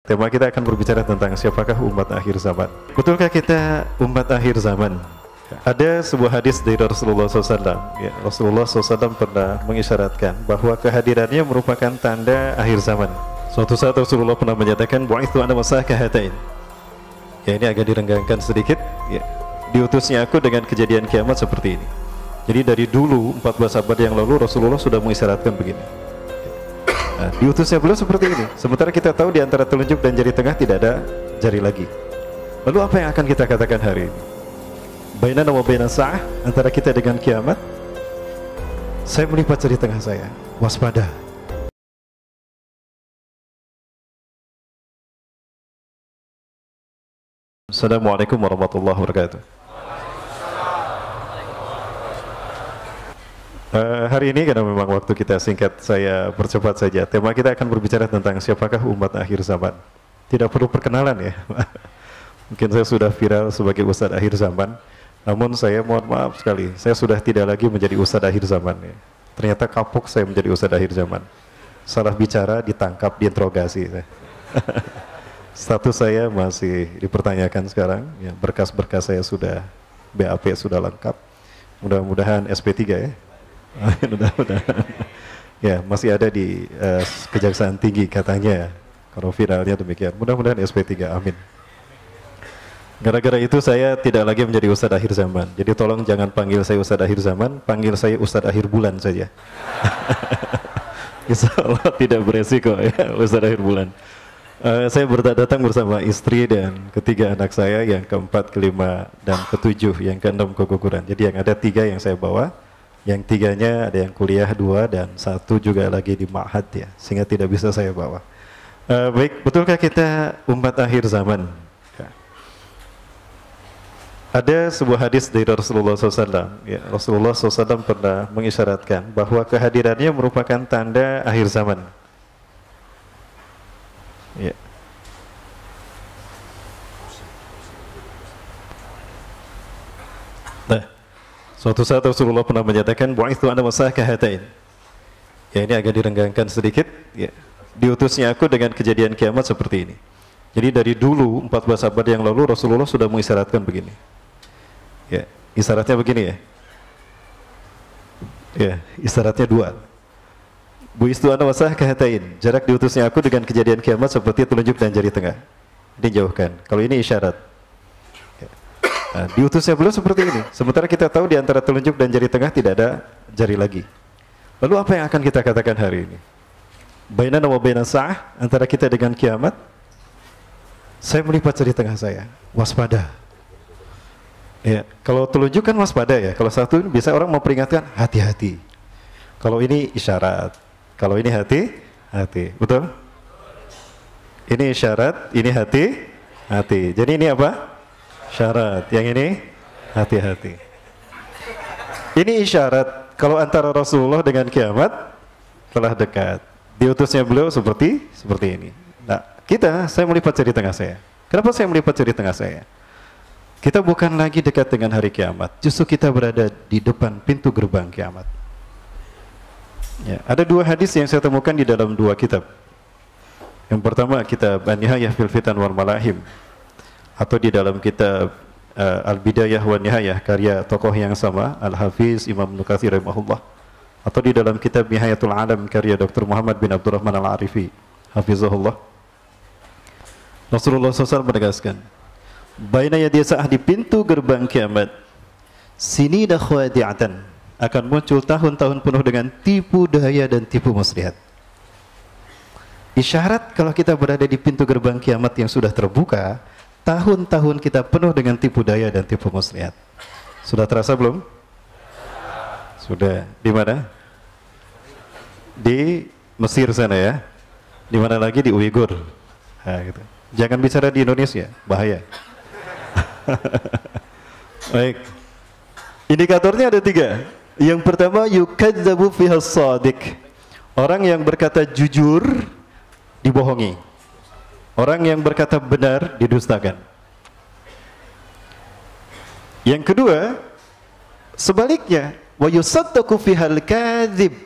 Tema kita akan berbicara tentang siapakah umat akhir zaman. Betulkah kita umat akhir zaman? Ada sebuah hadis dari Rasulullah SAW. Ya, Rasulullah SAW pernah mengisyaratkan bahwa kehadirannya merupakan tanda akhir zaman. Suatu saat Rasulullah pernah menyatakan, "Bu'ithu ana masakahatain." Ya, ini agak direnggangkan sedikit. Ya, diutusnya aku dengan kejadian kiamat seperti ini. Jadi dari dulu 14 abad yang lalu Rasulullah sudah mengisyaratkan begini. Nah, diutusnya beliau seperti ini. Sementara kita tahu di antara telunjuk dan jari tengah tidak ada jari lagi. Lalu apa yang akan kita katakan hari ini? Bainana wa baina sa'ah, antara kita dengan kiamat. Saya melipat jari tengah saya. Waspada. Assalamualaikum warahmatullahi wabarakatuh. Hari ini karena memang waktu kita singkat, saya percepat saja. Tema kita akan berbicara tentang siapakah umat akhir zaman. Tidak perlu perkenalan ya. Mungkin saya sudah viral sebagai Ustadz akhir zaman. Namun saya mohon maaf sekali, saya sudah tidak lagi menjadi Ustadz akhir zaman ya. Ternyata kapok saya menjadi Ustadz akhir zaman. Salah bicara, ditangkap, diinterogasi. Status saya masih dipertanyakan sekarang ya. Berkas-berkas saya sudah, BAP sudah lengkap. Mudah-mudahan SP3 ya. Mudah-mudahan. Ya, masih ada di Kejaksaan Tinggi katanya, kalau viralnya demikian. Mudah-mudahan SP3, amin. Gara-gara itu saya tidak lagi menjadi Ustadz akhir zaman. Jadi tolong jangan panggil saya Ustadz akhir zaman, panggil saya Ustadz akhir bulan saja. Insya Allah tidak beresiko ya, Ustadz akhir bulan. Saya datang bersama istri dan ketiga anak saya, yang keempat, kelima, dan ketujuh, yang keenam keguguran. Jadi yang ada 3 yang saya bawa. Yang 3-nya ada yang kuliah 2 dan 1 juga lagi di ma'had ya, sehingga tidak bisa saya bawa. Baik, betulkah kita umat akhir zaman? Ya. Ada sebuah hadis dari Rasulullah SAW. Ya, Rasulullah SAW pernah mengisyaratkan bahwa kehadirannya merupakan tanda akhir zaman. Ya. Nah, suatu saat Rasulullah pernah menyatakan, "Bu'ithu ana masakahatain." Ya, ini agak direnggangkan sedikit. Ya, diutusnya aku dengan kejadian kiamat seperti ini. Jadi dari dulu 14 abad yang lalu Rasulullah sudah mengisyaratkan begini. Ya, isyaratnya begini ya. Ya, isyaratnya 2. Bu'ithu ana masakahatain. Jarak diutusnya aku dengan kejadian kiamat seperti telunjuk dan jari tengah. Dijauhkan. Kalau ini isyarat. Nah, diutusnya beliau seperti ini. Sementara kita tahu di antara telunjuk dan jari tengah tidak ada jari lagi. Lalu apa yang akan kita katakan hari ini? Bainana wa baina sa'ah, antara kita dengan kiamat. Saya melipat jari tengah saya. Waspada. Ya, kalau telunjuk kan waspada ya. Kalau satu bisa orang memperingatkan hati-hati. Kalau ini isyarat. Kalau ini hati-hati. Betul? Ini isyarat, ini hati-hati. Jadi ini apa? Syarat. Yang ini hati-hati. Ini isyarat kalau antara Rasulullah dengan kiamat telah dekat. Diutusnya beliau seperti ini. Nah, saya melipat jari tengah saya. Kenapa saya melipat jari tengah saya? Kita bukan lagi dekat dengan hari kiamat. Justru kita berada di depan pintu gerbang kiamat. Ya, ada 2 hadis yang saya temukan di dalam 2 kitab. Yang pertama kitab An-Nihayah fil Fitan wal Malahim, atau di dalam kitab Al-Bidayah wa Nihayah karya tokoh yang sama, Al-Hafiz Imam Ibnu Katsir rahimahullah, atau di dalam kitab Nihayatul Alam karya Dr. Muhammad bin Abdurrahman Al-Arifi hafizahullah. Rasulullah SAW menegaskan, baina yadi sa'ah, di pintu gerbang kiamat, sinina khadi'atan, akan muncul tahun-tahun penuh dengan tipu daya dan tipu muslihat. Isyarat kalau kita berada di pintu gerbang kiamat yang sudah terbuka, tahun-tahun kita penuh dengan tipu daya dan tipu muslihat. Sudah terasa belum? Sudah. Di mana? Di Mesir sana ya. Di mana lagi? Di Uighur. Nah, gitu. Jangan bicara di Indonesia, bahaya. Baik. Indikatornya ada 3. Yang pertama, yukadzabu fihas shadiq. Orang yang berkata jujur dibohongi. Orang yang berkata benar didustakan. Yang kedua, sebaliknya, wa yusaddaqu fihal kadzib.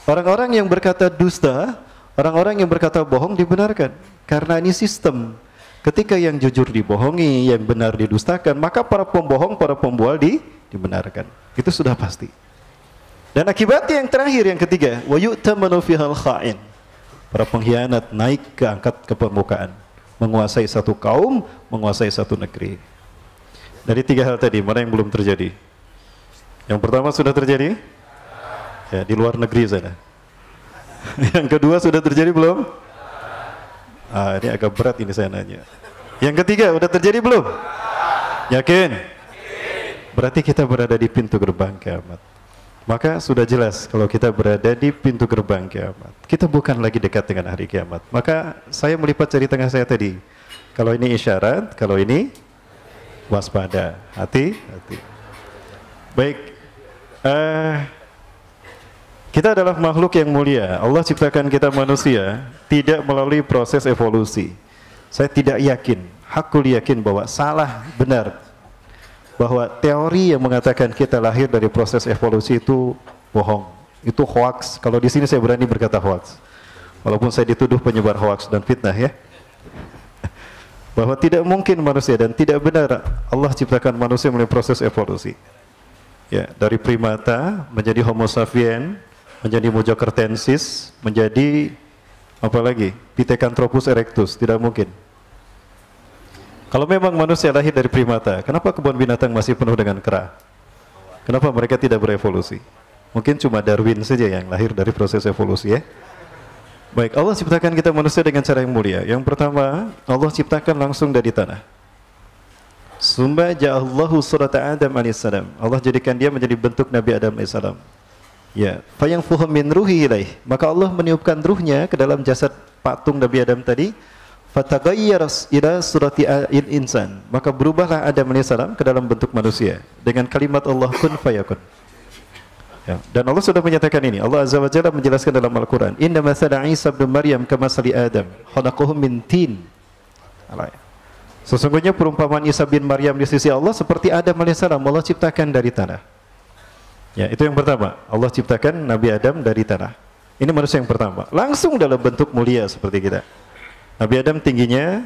Orang-orang yang berkata dusta, Orang-orang yang berkata bohong dibenarkan karena ini sistem. Ketika yang jujur dibohongi, yang benar didustakan, maka para pembohong, para pembual dibenarkan. Itu sudah pasti. Dan akibatnya yang terakhir, yang ketiga, wa yu'tamanu fihal kha'in. Para pengkhianat naik angkat ke permukaan, menguasai satu kaum, menguasai satu negeri. Dari tiga hal tadi, mana yang belum terjadi? Yang pertama sudah terjadi? Ya, di luar negeri sana. Yang kedua sudah terjadi belum? Ini agak berat ini saya nanya. Yang ketiga, udah terjadi belum? Yakin? Berarti kita berada di pintu gerbang kiamat. Maka sudah jelas kalau kita berada di pintu gerbang kiamat, kita bukan lagi dekat dengan hari kiamat. Maka saya melipat jari tengah saya tadi. Kalau ini isyarat, kalau ini waspada. Hati-hati. Baik. Kita adalah makhluk yang mulia. Allah ciptakan kita manusia tidak melalui proses evolusi. Saya tidak yakin, hakul yakin bahwa salah benar, bahwa teori yang mengatakan kita lahir dari proses evolusi itu bohong, itu hoax. Kalau di sini saya berani berkata hoax, walaupun saya dituduh penyebar hoax dan fitnah ya, bahwa tidak mungkin manusia dan tidak benar Allah ciptakan manusia melalui proses evolusi. Ya, dari primata menjadi Homo sapien, menjadi Mojokertensis, menjadi apa lagi? Pithecanthropus erectus, tidak mungkin. Kalau memang manusia lahir dari primata, kenapa kebun binatang masih penuh dengan kera? Kenapa mereka tidak berevolusi? Mungkin cuma Darwin saja yang lahir dari proses evolusi ya. Baik, Allah ciptakan kita manusia dengan cara yang mulia. Yang pertama, Allah ciptakan langsung dari tanah. Summa ja'allahu surata Adam alaihissalam. Allah jadikan dia menjadi bentuk Nabi Adam alaihissalam. Ya, fayanfuhu min ruhi ilaih. Maka Allah meniupkan ruhnya ke dalam jasad patung Nabi Adam tadi. Fataghayyara ila surati insan. Maka berubahlah Adam alaihissalam ke dalam bentuk manusia dengan kalimat Allah kun fayakun. Ya, dan Allah sudah menyatakan ini. Allah Azza wa Jalla menjelaskan dalam Al-Qur'an, "Inna mathala Isa ibn Maryam kamathali Adam, khalaqahu min tin." Sesungguhnya perumpamaan Isa bin Maryam di sisi Allah seperti Adam alaihissalam, Allah ciptakan dari tanah. Ya, itu yang pertama. Allah ciptakan Nabi Adam dari tanah. Ini manusia yang pertama. Langsung dalam bentuk mulia seperti kita. Nabi Adam tingginya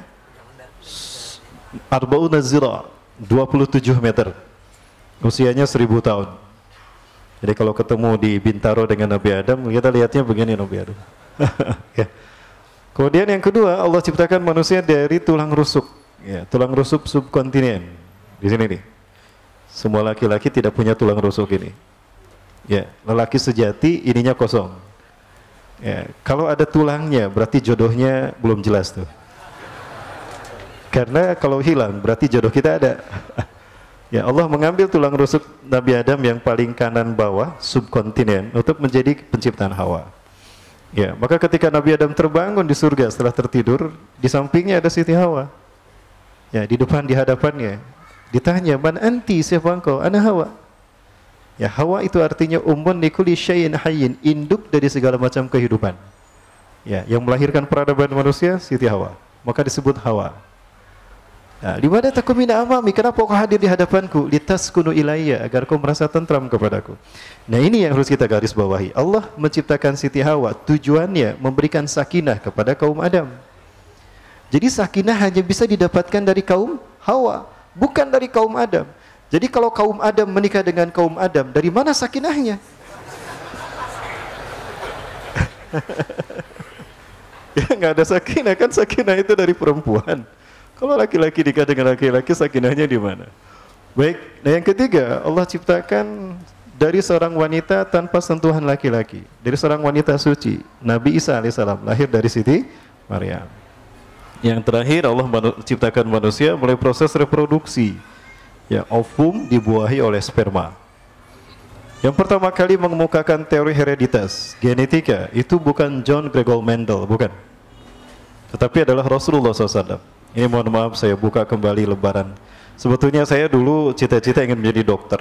arba'una zira, 27 meter. Usianya 1000 tahun. Jadi kalau ketemu di Bintaro dengan Nabi Adam, kita lihatnya begini Nabi Adam. Ya. Kemudian yang kedua, Allah ciptakan manusia dari tulang rusuk. Ya, tulang rusuk subkontinen. Di sini nih. Semua laki-laki tidak punya tulang rusuk ini. Ya, lelaki sejati ininya kosong. Ya, kalau ada tulangnya berarti jodohnya belum jelas tuh. Karena kalau hilang berarti jodoh kita ada. Ya, Allah mengambil tulang rusuk Nabi Adam yang paling kanan bawah subkontinen untuk menjadi penciptaan Hawa. Ya, maka ketika Nabi Adam terbangun di surga setelah tertidur, di sampingnya ada Siti Hawa. Ya, di depan di hadapannya ditanya, "Man anti, siapa engkau?" "Ana Hawa." Ya, Hawa itu artinya ummun likulli syai'in hayyin, induk dari segala macam kehidupan. Ya, yang melahirkan peradaban manusia Siti Hawa, maka disebut Hawa. Nah, limadha takumina amami, kenapa kau hadir di hadapanku? Litaskunu ilayya, agar kau merasa tentram kepadaku. Nah, ini yang harus kita garis bawahi. Allah menciptakan Siti Hawa tujuannya memberikan sakinah kepada kaum Adam. Jadi sakinah hanya bisa didapatkan dari kaum Hawa, bukan dari kaum Adam. Jadi kalau kaum Adam menikah dengan kaum Adam, dari mana sakinahnya? Ya nggak ada sakinah, kan sakinah itu dari perempuan. Kalau laki-laki nikah dengan laki-laki, sakinahnya di mana? Baik, nah yang ketiga, Allah ciptakan dari seorang wanita tanpa sentuhan laki-laki, dari seorang wanita suci, Nabi Isa alaihissalam, lahir dari Siti Maryam. Yang terakhir, Allah ciptakan manusia melalui proses reproduksi. Ya, ovum dibuahi oleh sperma. Yang pertama kali mengemukakan teori hereditas, genetika, itu bukan John Gregor Mendel, bukan. Tetapi adalah Rasulullah SAW. Ini mohon maaf saya buka kembali lebaran. Sebetulnya saya dulu cita-cita ingin menjadi dokter.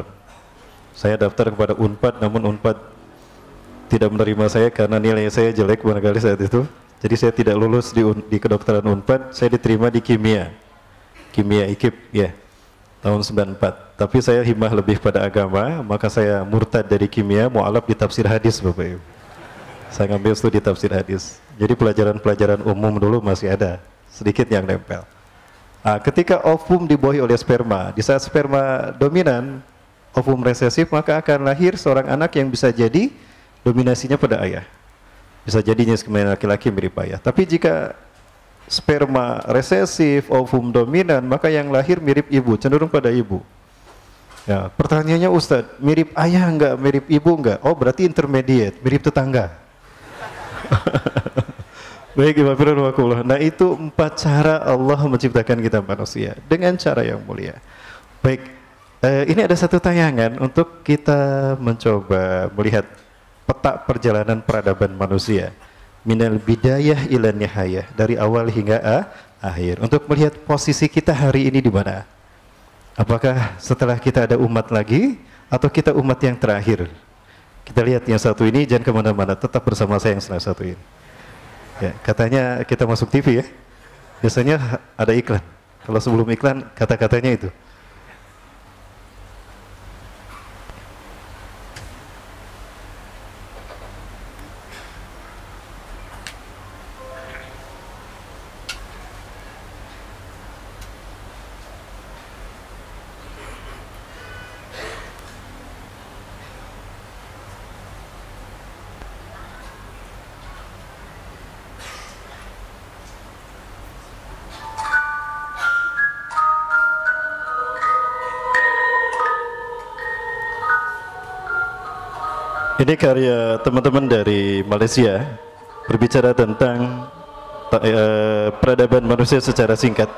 Saya daftar kepada Unpad, namun Unpad tidak menerima saya karena nilai saya jelek barangkali saat itu. Jadi saya tidak lulus di kedokteran Unpad, saya diterima di kimia IKIP, ya. Tahun 94, tapi saya himmah lebih pada agama, maka saya murtad dari kimia, mu'alaf di tafsir hadis Bapak Ibu. Saya ngambil studi tafsir hadis. Jadi pelajaran-pelajaran umum dulu masih ada, sedikit yang nempel. Nah, ketika ovum dibuahi oleh sperma, di saat sperma dominan, ovum resesif, maka akan lahir seorang anak yang bisa jadi dominasinya pada ayah. Bisa jadinya sebenarnya laki-laki mirip ayah. Tapi jika sperma resesif, ovum dominan, maka yang lahir mirip ibu, cenderung pada ibu. Ya, pertanyaannya Ustadz, mirip ayah enggak, mirip ibu enggak? Oh, berarti intermediate, mirip tetangga. Baik, Ibu Firman. Nah, itu 4 cara Allah menciptakan kita manusia dengan cara yang mulia. Baik, ini ada satu tayangan untuk kita mencoba melihat peta perjalanan peradaban manusia. Minal bidayah ila nihayah, dari awal hingga akhir. Untuk melihat posisi kita hari ini di mana. Apakah setelah kita ada umat lagi atau kita umat yang terakhir? Kita lihat yang satu ini, jangan kemana-mana, tetap bersama saya yang satu ini. Ya, katanya kita masuk TV ya. Biasanya ada iklan. Kalau sebelum iklan kata-katanya itu. Ini karya teman-teman dari Malaysia berbicara tentang peradaban manusia secara singkat.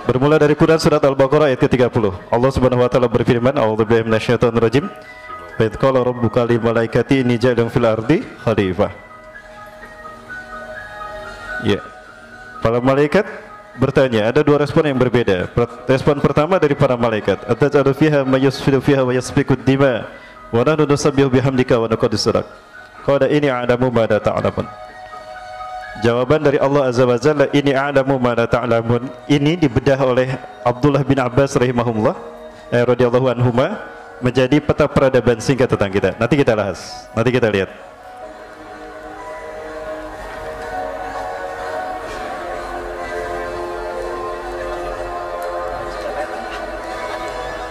Bermula dari Quran surat Al-Baqarah ayat ke-30. Allah Subhanahu wa taala berfirman, "A'udzubillahi minasyaitonir rajim. Wa idz qala rabbuka lil malaikati inni ja'ilun fil ardi khalifah." Ya. Para malaikat bertanya, ada 2 respon yang berbeda. Respon pertama dari para malaikat, "Ataj'alu fiha may yusfidu fiha wa yasfiku ad-dima wa nahnu nusabbihu bihamdika wa nuqaddisu lak. Qala inni a'lamu ma la ta'lamun." Jawaban dari Allah Azza wa Jalla, "Inni a'lamu ma la ta'lamun," ini dibedah oleh Abdullah bin Abbas rahimahullah radhiyallahu anhuma menjadi peta peradaban singkat tentang kita. Nanti kita bahas, nanti kita lihat.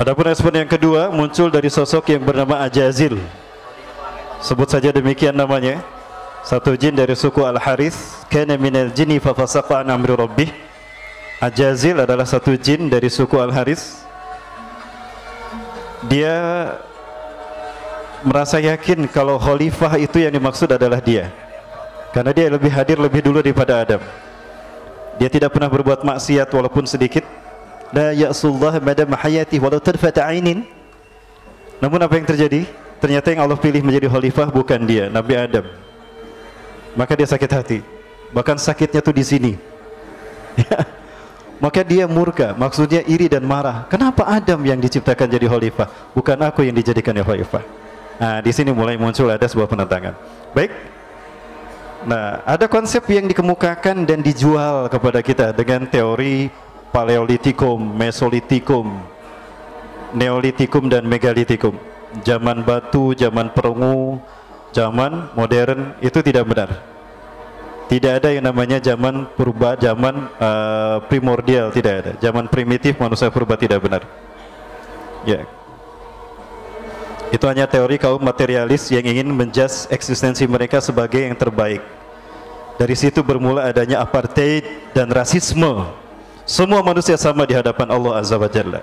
Adapun respon yang kedua muncul dari sosok yang bernama Ajazil. Sebut saja demikian namanya. Satu jin dari suku Al-Harith, kana minal jinni fa fasaqa an amri rabbih. Ajazil adalah satu jin dari suku Al-Harith. Dia merasa yakin kalau khalifah itu yang dimaksud adalah dia. Karena dia lebih hadir lebih dulu daripada Adam. Dia tidak pernah berbuat maksiat walaupun sedikit. La ya'sullah madam hayati walau tarfata ainin. Namun apa yang terjadi? Ternyata yang Allah pilih menjadi khalifah bukan dia, Nabi Adam. Maka dia sakit hati. Bahkan sakitnya tuh di sini. Maka dia murka, maksudnya iri dan marah. Kenapa Adam yang diciptakan jadi khalifah, bukan aku yang dijadikan khalifah? Nah, di sini mulai muncul ada sebuah penentangan. Baik. Nah, ada konsep yang dikemukakan dan dijual kepada kita dengan teori Paleolitikum, Mesolitikum, Neolitikum dan Megalitikum. Zaman batu, zaman perunggu, zaman modern, itu tidak benar. Tidak ada yang namanya zaman purba, zaman primordial, tidak ada. Zaman primitif manusia purba tidak benar. Ya. Itu hanya teori kaum materialis yang ingin menjudge eksistensi mereka sebagai yang terbaik. Dari situ bermula adanya apartheid dan rasisme. Semua manusia sama di hadapan Allah Azza wa Jalla.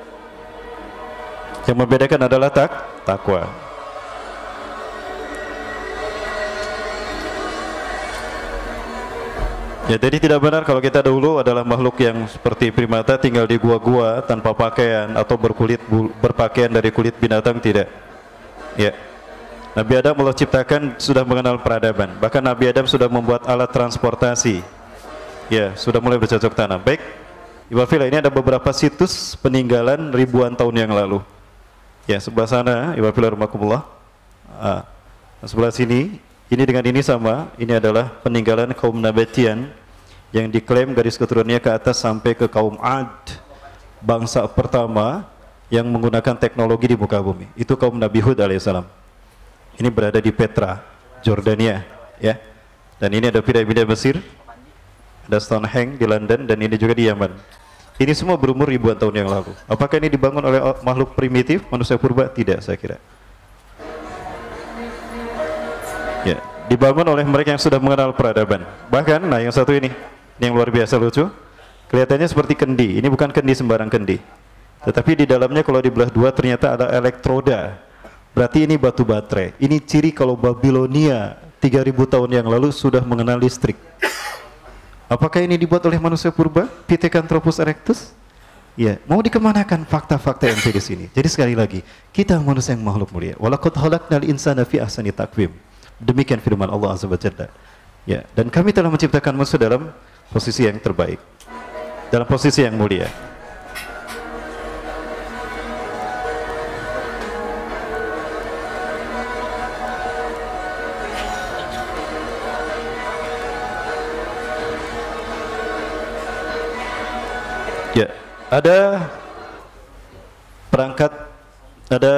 Yang membedakan adalah takwa. Ya, jadi tidak benar kalau kita dahulu adalah makhluk yang seperti primata tinggal di gua-gua tanpa pakaian atau berpakaian dari kulit binatang, tidak. Ya. Nabi Adam Allah ciptakan sudah mengenal peradaban. Bahkan Nabi Adam sudah membuat alat transportasi. Ya, sudah mulai bercocok tanam. Baik. Ibu Fila, ini ada beberapa situs peninggalan ribuan tahun yang lalu. Ya, sebelah sana, Ibu Fila rahmatullah. Sebelah sini, ini dengan ini sama. Ini adalah peninggalan kaum Nabatian yang diklaim garis keturunannya ke atas sampai ke kaum Ad, bangsa pertama yang menggunakan teknologi di muka bumi. Itu kaum Nabi Hud alaihissalam. Ini berada di Petra, Jordania. ya. Dan ini ada piramida Mesir, ada Stonehenge di London, dan ini juga di Yaman. Ini semua berumur ribuan tahun yang lalu. Apakah ini dibangun oleh makhluk primitif, manusia purba? Tidak, saya kira. Ya, dibangun oleh mereka yang sudah mengenal peradaban. Bahkan, nah yang satu ini yang luar biasa lucu. Kelihatannya seperti kendi. Ini bukan kendi sembarang kendi. Tetapi di dalamnya kalau dibelah dua ternyata ada elektroda. Berarti ini batu baterai. Ini ciri kalau Babilonia 3000 tahun yang lalu sudah mengenal listrik. Apakah ini dibuat oleh manusia purba? Pithecanthropus erectus? Ya, mau dikemanakan fakta-fakta yang di sini? Jadi sekali lagi, kita manusia yang makhluk mulia. Walaqad khalaqnal insana fi ahsani taqwim. Demikian firman Allah Azza wa Jalla. Ya, dan kami telah menciptakan manusia dalam posisi yang terbaik. Dalam posisi yang mulia. Ya, ada perangkat, ada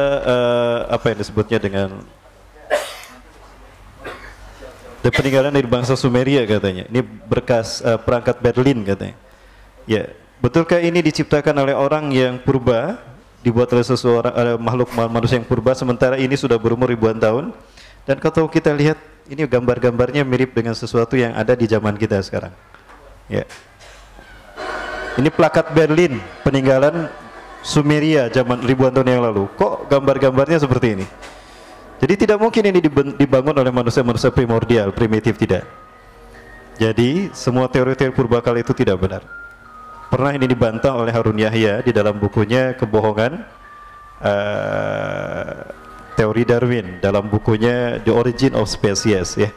apa yang disebutnya dengan peninggalan dari bangsa Sumeria katanya. Ini berkas perangkat Berlin katanya. Ya, betulkah ini diciptakan oleh orang yang purba, dibuat oleh seseorang makhluk manusia yang purba, sementara ini sudah berumur ribuan tahun? Dan kalau kita lihat ini gambar-gambarnya mirip dengan sesuatu yang ada di zaman kita sekarang. Ya. Ini plakat Berlin, peninggalan Sumeria zaman ribuan tahun yang lalu. Kok gambar-gambarnya seperti ini? Jadi tidak mungkin ini dibangun oleh manusia-manusia primordial, primitif, tidak. Jadi semua teori-teori purbakala itu tidak benar. Pernah ini dibantah oleh Harun Yahya di dalam bukunya Kebohongan Teori Darwin, dalam bukunya The Origin of Species, ya.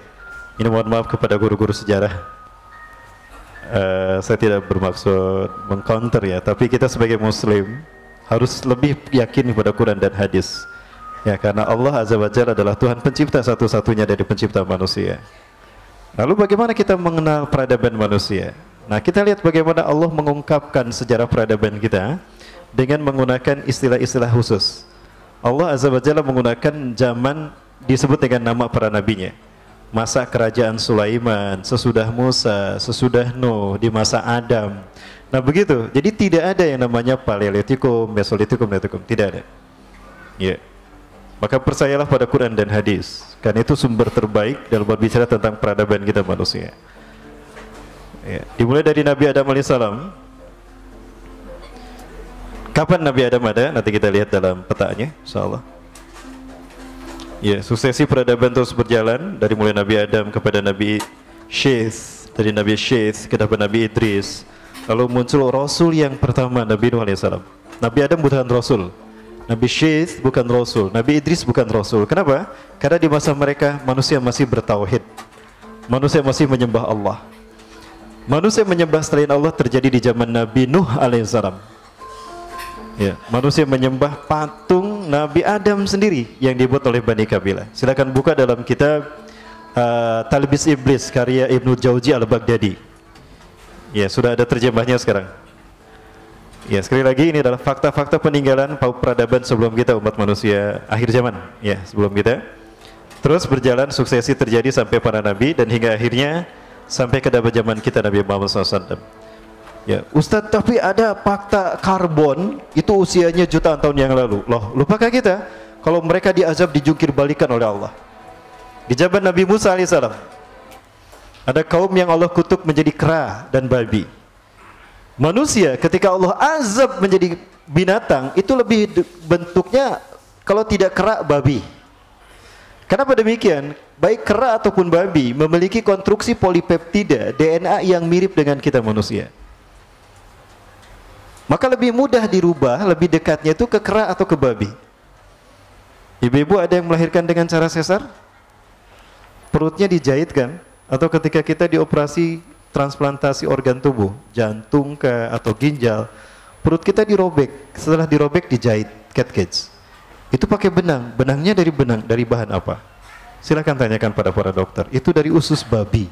Ini mohon maaf kepada guru-guru sejarah. Saya tidak bermaksud mengcounter ya, tapi kita sebagai muslim harus lebih yakin kepada Quran dan hadis. Ya, karena Allah Azza wa Jalla adalah Tuhan pencipta satu-satunya dari pencipta manusia. Lalu bagaimana kita mengenal peradaban manusia? Nah, kita lihat bagaimana Allah mengungkapkan sejarah peradaban kita dengan menggunakan istilah-istilah khusus. Allah Azza wa Jalla menggunakan zaman disebut dengan nama para nabinya. Masa kerajaan Sulaiman, sesudah Musa, sesudah Nuh, di masa Adam. Nah begitu, jadi tidak ada yang namanya Paleolitikum, Mesolitikum, Neolitikum, tidak ada. Ya. Maka percayalah pada Quran dan hadis, karena itu sumber terbaik dalam berbicara tentang peradaban kita manusia. Ya. Dimulai dari Nabi Adam alaihissalam. Kapan Nabi Adam ada? Nanti kita lihat dalam petanya, insyaallah. Ya, suksesi peradaban terus berjalan dari mulai Nabi Adam kepada Nabi Syeth, dari Nabi Syeth kepada Nabi Idris. Lalu muncul Rasul yang pertama, Nabi Nuh alaihissalam. Nabi Adam bukan Rasul, Nabi Syeth bukan Rasul, Nabi Idris bukan Rasul. Kenapa? Karena di masa mereka manusia masih bertauhid, manusia masih menyembah Allah. Manusia menyembah selain Allah terjadi di zaman Nabi Nuh alaihissalam. Ya, manusia menyembah patung Nabi Adam sendiri yang dibuat oleh Bani Kabilah. Silakan buka dalam kitab Talbis Iblis karya Ibnu Jauzi Al-Baghdadi. Ya, sudah ada terjemahnya sekarang. Ya, sekali lagi ini adalah fakta-fakta peninggalan peradaban sebelum kita umat manusia akhir zaman. Ya, sebelum kita. Terus berjalan suksesi terjadi sampai para nabi dan hingga akhirnya sampai ke zaman kita Nabi Muhammad SAW. Ya, Ustadz, tapi ada fakta karbon itu usianya jutaan tahun yang lalu. Loh, lupakah kita kalau mereka diazab dijungkir balikan oleh Allah? Di zaman Nabi Musa alaihissalam ada kaum yang Allah kutuk menjadi kera dan babi. Manusia ketika Allah azab menjadi binatang itu lebih bentuknya kalau tidak kera babi. Kenapa demikian? Baik kera ataupun babi memiliki konstruksi polipeptida DNA yang mirip dengan kita manusia. Maka lebih mudah dirubah, lebih dekatnya itu ke kera atau ke babi. Ibu-ibu ada yang melahirkan dengan cara sesar? Perutnya dijahitkan? Atau ketika kita dioperasi transplantasi organ tubuh, jantung atau ginjal, perut kita dirobek, setelah dirobek dijahit, cat cage. Itu pakai benang, benangnya dari bahan apa? Silakan tanyakan pada para dokter. Itu dari usus babi.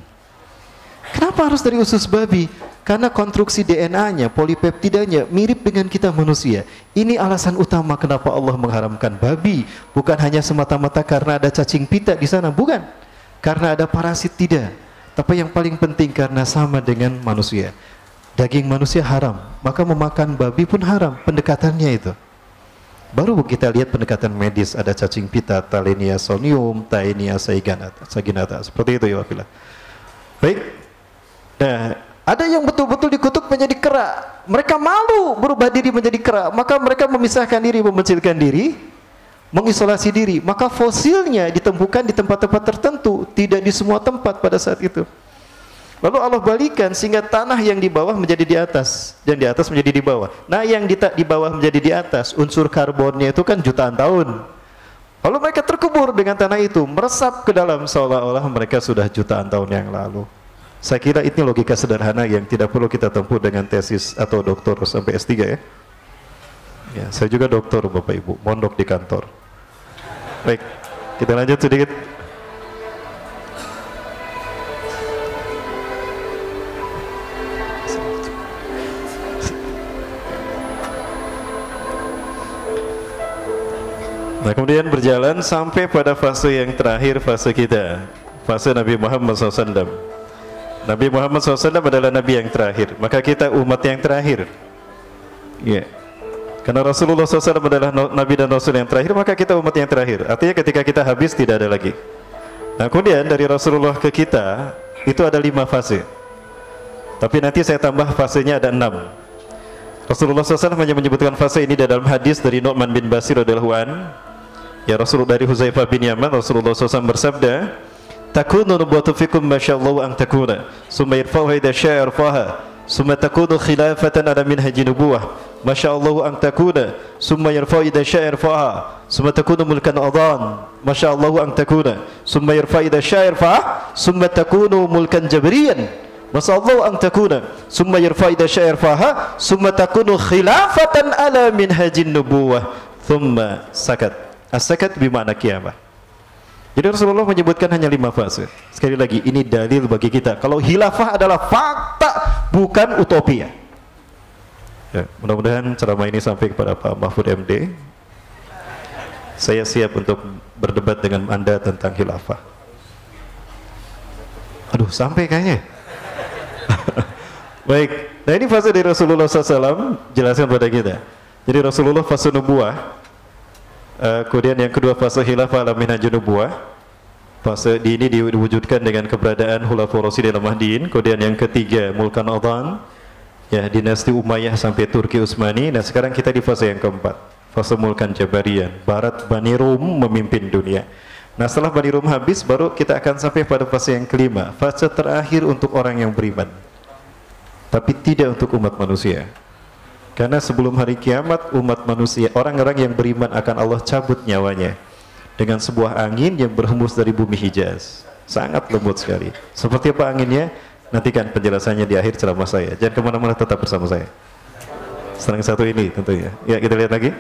Kenapa harus dari usus babi? Karena konstruksi DNA-nya, polipeptidanya mirip dengan kita manusia. Ini alasan utama kenapa Allah mengharamkan babi. Bukan hanya semata-mata karena ada cacing pita di sana, bukan. karena ada parasit, tidak. Tapi yang paling penting karena sama dengan manusia. Daging manusia haram, maka memakan babi pun haram, pendekatannya itu. Baru kita lihat pendekatan medis, ada cacing pita, Talenia sonium, Taenia saginata, seperti itu ya wafilah. Baik. Nah, ada yang betul-betul dikutuk menjadi kera. Mereka malu berubah diri menjadi kera, maka mereka memisahkan diri, memencilkan diri, mengisolasi diri. Maka fosilnya ditemukan di tempat-tempat tertentu, tidak di semua tempat pada saat itu. Lalu Allah balikan sehingga tanah yang di bawah menjadi di atas dan di atas menjadi di bawah. Nah, yang di bawah menjadi di atas, unsur karbonnya itu kan jutaan tahun. Lalu mereka terkubur dengan tanah itu, meresap ke dalam seolah-olah mereka sudah jutaan tahun yang lalu. Saya kira ini logika sederhana yang tidak perlu kita tempuh dengan tesis atau doktor sampai S3 ya. Ya, saya juga doktor Bapak Ibu, mondok di kantor. Baik, kita lanjut sedikit. Nah, kemudian berjalan sampai pada fase yang terakhir, fase kita, fase Nabi Muhammad SAW. Nabi Muhammad SAW adalah Nabi yang terakhir, maka kita umat yang terakhir. Ya, karena Rasulullah SAW adalah Nabi dan Rasul yang terakhir, maka kita umat yang terakhir. Artinya ketika kita habis tidak ada lagi. Nah, kemudian dari Rasulullah ke kita itu ada 5 fase. Tapi nanti saya tambah fasenya ada 6. Rasulullah SAW hanya menyebutkan fase ini dalam hadis dari Nu'man bin Bashir radhiyallahu anhu. Ya, Rasulullah dari Huzaifah bin Yaman, Rasulullah SAW bersabda, "Takunu nubuwwatu fikum masyaallah an takuna, summa yarfa'uha idza syaa yarfa'ha, summa takunu khilafatan ala minhaji nubuwah, masyaallah an takuna, summa yarfa'u idza syaa yarfa'ha, summa takunu mulkan adhan, masyaallah an takuna, summa yarfa'u idza syaa yarfa'ha, summa takunu mulkan jabriyan, masyaallah an takuna, summa yarfa'u idza syaa yarfa'ha, summa takunu khilafatan ala minhaji nubuwah." Thumma sakat. As-sakat bermakna kiamah. Jadi Rasulullah menyebutkan hanya 5 fase. Sekali lagi, ini dalil bagi kita kalau khilafah adalah fakta, bukan utopia. Ya, mudah-mudahan ceramah ini sampai kepada Pak Mahfud MD. Saya siap untuk berdebat dengan Anda tentang khilafah. Aduh, sampai kayaknya. Baik, nah ini fase dari Rasulullah SAW, jelaskan pada kita. Jadi Rasulullah fase nubuah. Kemudian yang kedua fase khilafah ala minhajun nubuwah. Fase ini diwujudkan dengan keberadaan Khulafaur Rasyidin al-Mahdiin. Kemudian yang ketiga Mulkan Adhan, ya, dinasti Umayyah sampai Turki Utsmani. Nah, sekarang kita di fase yang keempat, fase Mulkan Jabarian. Barat Bani Rum memimpin dunia. Nah, setelah Bani Rum habis, baru kita akan sampai pada fase yang kelima, fase terakhir untuk orang yang beriman, tapi tidak untuk umat manusia. Karena sebelum hari kiamat, umat manusia, orang-orang yang beriman akan Allah cabut nyawanya dengan sebuah angin yang berhembus dari bumi Hijaz. Sangat lembut sekali. Seperti apa anginnya? Nantikan penjelasannya di akhir ceramah saya. Jangan kemana-mana, tetap bersama saya. Setelah yang satu ini tentunya. Ya, kita lihat lagi.